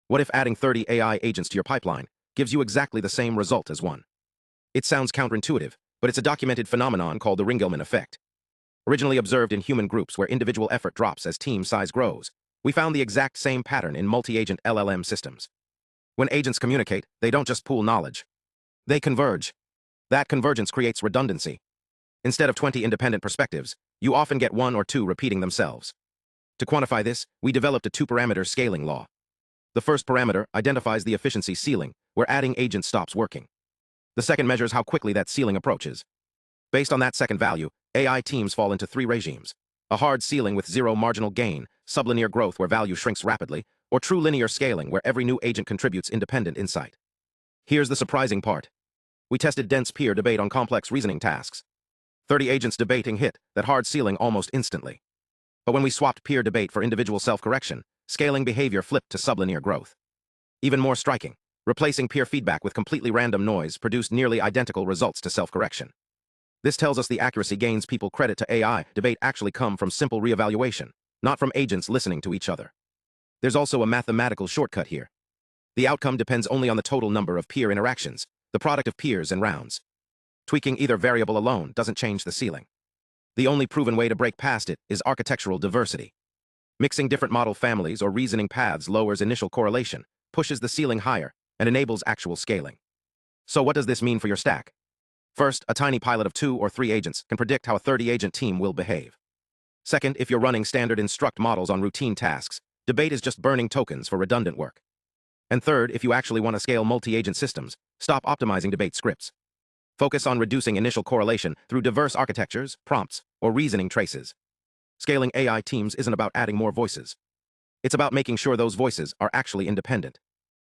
What if adding 30 AI agents to your pipeline gives you exactly the same result as one? It sounds counterintuitive, but it's a documented phenomenon called the Ringelmann effect. Originally observed in human groups where individual effort drops as team size grows, we found the exact same pattern in multi-agent LLM systems. When agents communicate, they don't just pool knowledge. They converge. That convergence creates redundancy. Instead of 20 independent perspectives, you often get one or two repeating themselves. To quantify this, we developed a two-parameter scaling law. The first parameter identifies the efficiency ceiling, where adding agents stops working. The second measures how quickly that ceiling approaches. Based on that second value, AI teams fall into three regimes: a hard ceiling with zero marginal gain, sublinear growth where value shrinks rapidly, or true linear scaling where every new agent contributes independent insight. Here's the surprising part. We tested dense peer debate on complex reasoning tasks. 30 agents debating hit that hard ceiling almost instantly. But when we swapped peer debate for individual self-correction, scaling behavior flipped to sublinear growth. Even more striking, replacing peer feedback with completely random noise produced nearly identical results to self-correction. This tells us the accuracy gains people credit to AI debate actually come from simple reevaluation, not from agents listening to each other. There's also a mathematical shortcut here. The outcome depends only on the total number of peer interactions, the product of peers and rounds. Tweaking either variable alone doesn't change the ceiling. The only proven way to break past it is architectural diversity. Mixing different model families or reasoning paths lowers initial correlation, pushes the ceiling higher, and enables actual scaling. So what does this mean for your stack? First, a tiny pilot of 2 or 3 agents can predict how a 30-agent team will behave. Second, if you're running standard instruct models on routine tasks, debate is just burning tokens for redundant work. And third, if you actually want to scale multi-agent systems, stop optimizing debate scripts. Focus on reducing initial correlation through diverse architectures, prompts, or reasoning traces. Scaling AI teams isn't about adding more voices. It's about making sure those voices are actually independent.